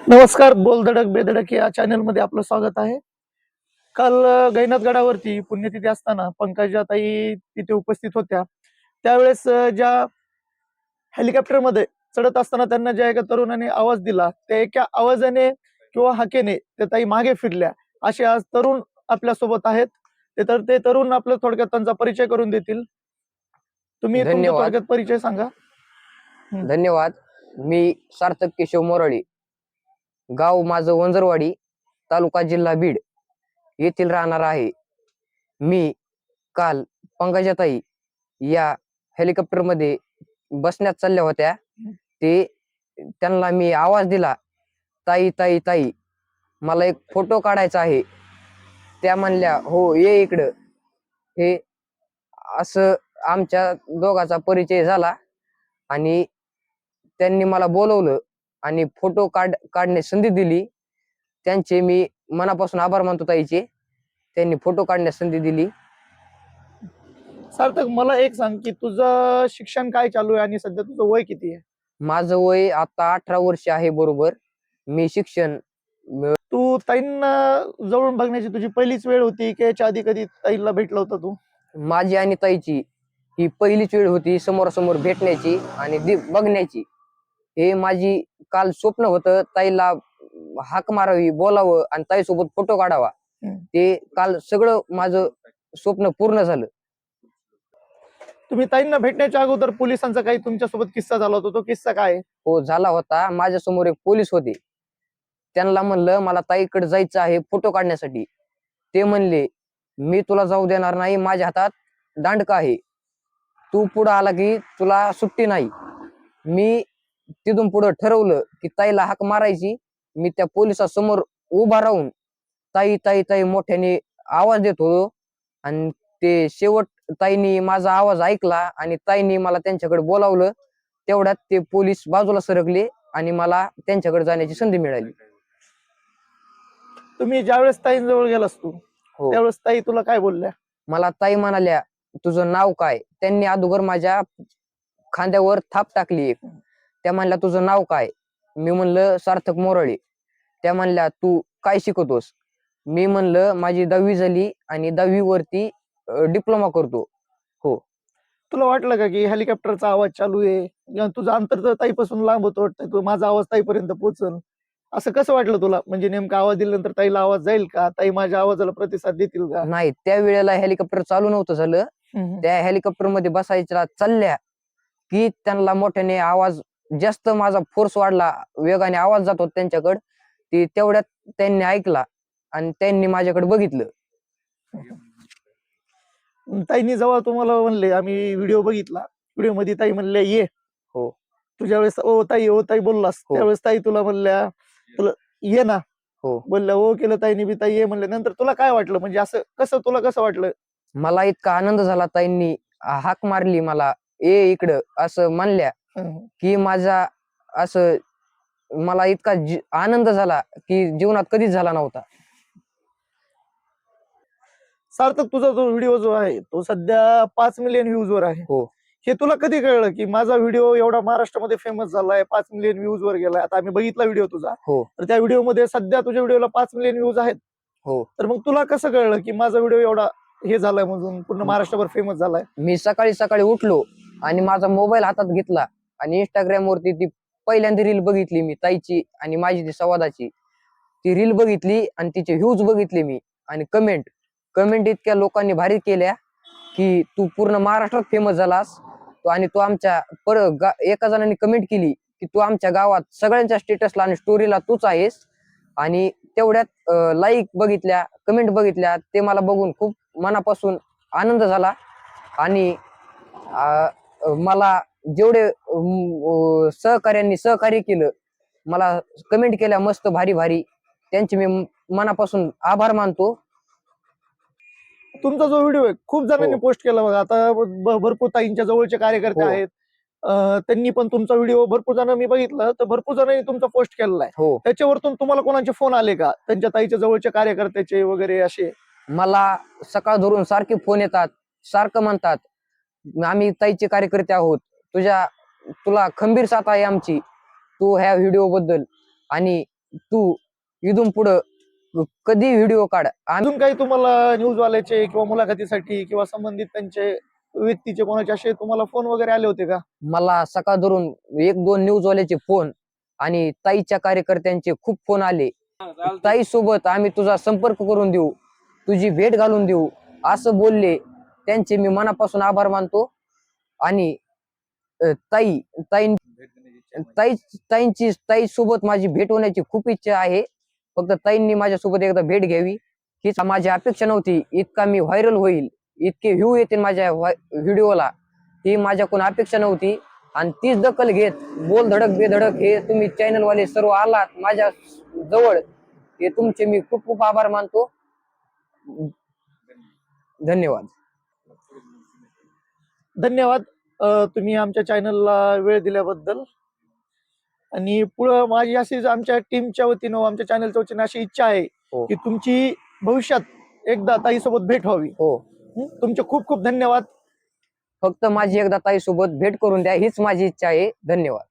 नमस्कार. बोलधडक बेधडक या चॅनलमध्ये आपलं स्वागत आहे. काल गैनाथ गडावरती पुण्यतिथी असताना पंकजाताई तिथे उपस्थित होत्या. त्यावेळेस ज्या हेलिकॉप्टरमध्ये चढत असताना त्यांना ज्या एका तरुणाने आवाज दिला, त्या एका आवाजाने किंवा हाकेने त्या ताई मागे फिरल्या. असे आज तरुण आपल्यासोबत आहेत. ते तरुण आपलं थोडक्यात त्यांचा परिचय करून देतील. तुम्ही तुमचा धन्यवाद. थोडक्यात परिचय सांगा. धन्यवाद. मी सार्थक केशव मोराळे, गाव माझं वंजरवाडी, तालुका जिल्हा बीड येथील राहणार आहे. मी काल पंकजाताई या हेलिकॉप्टर मध्ये बसण्यात चालल्या होत्या. त्यांना मी आवाज दिला, ताई ताई ताई मला एक फोटो काढायचा आहे. त्या म्हणल्या हो ये इकडं. हे असं आमच्या दोघांचा परिचय झाला आणि त्यांनी मला बोलवलं आणि फोटो काढण्याची संधी दिली. त्यांचे मी मनापासून आभार मानतो ताईचे. त्यांनी फोटो काढण्याची संधी दिली. सार्थक, मला एक सांग की तुझं शिक्षण काय चालू आहे आणि सध्या तुझं वय किती आहे? माझं वय आता 18 वर्ष आहे बरोबर. मी शिक्षण तू ताईंना जवळून बघण्याची तुझी पहिलीच वेळ होती की याच्या आधी कधी ताईंना भेटला होता तू? माझी आणि ताईची ही पहिलीच वेळ होती समोरासमोर भेटण्याची आणि बघण्याची. हे माझी काल स्वप्न होतं, ताईला हाक मारावी, बोलावं आणि ताईसोबत फोटो काढावा. ते काल सगळं माझं स्वप्न पूर्ण झालं. तुम्ही ताईंना भेटण्याच्या अगोदर पोलिसांचा काही तुमच्यासोबत किस्सा झाला होता, तो किस्सा काय आहे? हो झाला होता. माझ्यासमोर एक पोलीस होते. त्यांना म्हणलं मला ताईकडे जायचं आहे फोटो काढण्यासाठी. ते म्हणले मी तुला जाऊ देणार नाही, माझ्या हातात दांडका आहे, तू पुढे आला की तुला सुट्टी नाही. मी तिथून पुढे ठरवलं की ताईला हाक मारायची. मी त्या पोलिसासमोर उभा राहून ताई ताई ताई मोठ्याने आवाज देत होतो आणि ते शेवट ताईनी माझा आवाज ऐकला आणि ताईनी मला त्यांच्याकडे बोलावलं. तेवढ्यात ते पोलीस बाजूला सरकले आणि मला त्यांच्याकडे जाण्याची संधी मिळाली. तुम्ही ज्यावेळेस ताईंजवळ गेलास तू, हो. त्यावेळेस ताई तुला काय बोलल्या? मला ताई म्हणाल्या तुझं नाव काय. त्यांनी अगोदर माझ्या खांद्यावर थाप टाकली एक. त्या म्हणल्या तुझं नाव काय. मी म्हणलं सार्थक मोराळे. त्या म्हणल्या तू काय शिकवतोस. मी म्हणलं माझी 10वी झाली आणि 10वी वरती डिप्लोमा करतो. हो. तुला वाटलं का की हेलिकॉप्टरचा आवाज चालू आहे किंवा तुझं अंतर तर ताईपासून लांब होतं, वाटतं तो माझा आवाज ताईपर्यंत पोहोचल, असं कसं वाटलं तुला? म्हणजे नेमका आवाज दिल्यानंतर ताईला आवाज जाईल का? ताई माझ्या आवाजाला प्रतिसाद देतील का? नाही, त्या वेळेला हेलिकॉप्टर चालू नव्हतं झालं. त्या हेलिकॉप्टर मध्ये बसायच्या चालल्या की त्यांना मोठ्याने आवाज, जास्त माझा फोर्स वाढला, वेगाने आवाज जात होता त्यांच्याकडे. ती तेवढ्यात त्यांनी ऐकला आणि त्यांनी माझ्याकडे बघितलं. ताईंनी जेव्हा तुम्हाला म्हणले, आम्ही व्हिडिओ बघितला, व्हिडिओ मध्ये ताई म्हणले ये, हो तुझ्या वेळेस ओ ताई बोललास, हो. त्यावेळेस ताई तुला म्हणल्या तुला ये ना, हो. बोलल्या हो केलं ताईने बी, ताई ये म्हणले. नंतर तुला काय वाटलं? म्हणजे असं तुला कसं वाटलं? मला इतका आनंद झाला, ताईंनी हाक मारली मला, ए इकडं असं म्हणल्या की माझा असं मला इतका आनंद झाला की जीवनात कधीच झाला नव्हता. सार्थक, तुझा जो व्हिडिओ जो आहे तो सध्या 5 मिलियन व्ह्यूज वर आहे. हो. हे तुला कधी कळलं की माझा व्हिडिओ एवढा महाराष्ट्रामध्ये फेमस झालाय, 5 मिलियन व्ह्यूज वर गेलाय? आता आम्ही बघितला व्हिडिओ तुझा, हो. तर त्या व्हिडिओ मध्ये सध्या तुझ्या व्हिडिओला 5 मिलियन व्ह्यूज आहेत. हो. तर मग तुला कसं कळलं की माझा व्हिडिओ एवढा हे झालाय, म्हणून पूर्ण महाराष्ट्रभर फेमस झालाय? मी सकाळी सकाळी उठलो आणि माझा मोबाईल हातात घेतला आणि इंस्टाग्राम वरती ती पहिल्यांदा रील बघितली मी ताईची आणि माझी ती संवादाची. ती रील बघितली आणि तिचे व्ह्यूज बघितले मी आणि कमेंट इतक्या लोकांनी भारी केल्या की तू पूर्ण महाराष्ट्रात फेमस झालास. आणि तू आमच्या एका जणांनी कमेंट केली की तू आमच्या गावात सगळ्यांच्या स्टेटसला आणि स्टोरीला तूच आहेस. आणि तेवढ्यात लाईक बघितल्या, कमेंट बघितल्या. ते मला बघून खूप मनापासून आनंद झाला आणि मला जेवढे सहकार्यांनी सहकार्य केलं, मला कमेंट केल्या मस्त भारी भारी, त्यांचे मी मनापासून आभार मानतो. तुमचा जो व्हिडिओ आहे खूप जणांनी पोस्ट केला बघा. आता भरपूर ताईंच्या जवळचे कार्यकर्ते आहेत, त्यांनी पण तुमचा व्हिडिओ, भरपूर जण मी बघितलं तर भरपूर जणांनी तुमचा पोस्ट केलेला आहे. त्याच्यावरतून तुम्हाला कोणाचे फोन आले का, त्यांच्या ताईच्या जवळच्या कार्यकर्त्याचे वगैरे असे? मला सकाळ धरून सारखे फोन येतात, सारखं म्हणतात आम्ही ताईचे कार्यकर्ते आहोत, तुला खंबीर साथ आहे आमची, तू ह्या व्हिडिओ बद्दल. आणि तू इथून पुढं कधी व्हिडिओ काढ. अजून काही तुम्हाला न्यूज वाल्याचे किंवा मुलाखतीसाठी किंवा संबंधित त्यांचे व्यक्तीचे कोणाचे असे तुम्हाला फोन वगैरे आले होते का? मला सकाळ धरून 1-2 न्यूजवाल्याचे फोन आणि ताईच्या कार्यकर्त्यांचे खूप फोन आले. ताई सोबत आम्ही तुझा संपर्क करून देऊ, तुझी भेट घालून देऊ असं बोलले. त्यांचे मी मनापासून आभार मानतो. आणि ताई ताई ताई ताई सोबत माझी भेट होण्याची खूप इच्छा आहे. फक्त ताईंनी माझ्यासोबत एकदा भेट घ्यावी हीच माझी अपेक्षा नव्हती. इतका मी व्हायरल होईल, इतके व्ह्यू येतील माझ्या व्हिडिओला, ही माझ्याकडून अपेक्षा नव्हती. आणि तीच दखल घेत बोल धडक बेधडक हे तुम्ही चॅनल वाले सर्व आलात माझ्या जवळ, हे तुमचे मी खूप खूप आभार मानतो. धन्यवाद. धन्यवाद तुम्ही आमच्या चॅनलला वेळ दिल्याबद्दल. आणि पुढं माझी अशीच आमच्या टीमच्या वतीनं आमच्या चॅनलच्या वतीनं अशी इच्छा आहे हो. की तुमची भविष्यात एकदा ताईसोबत भेट व्हावी. हो, तुमचे खूप खूप धन्यवाद. फक्त माझी एकदा ताई सोबत भेट करून द्या हीच माझी इच्छा आहे. धन्यवाद.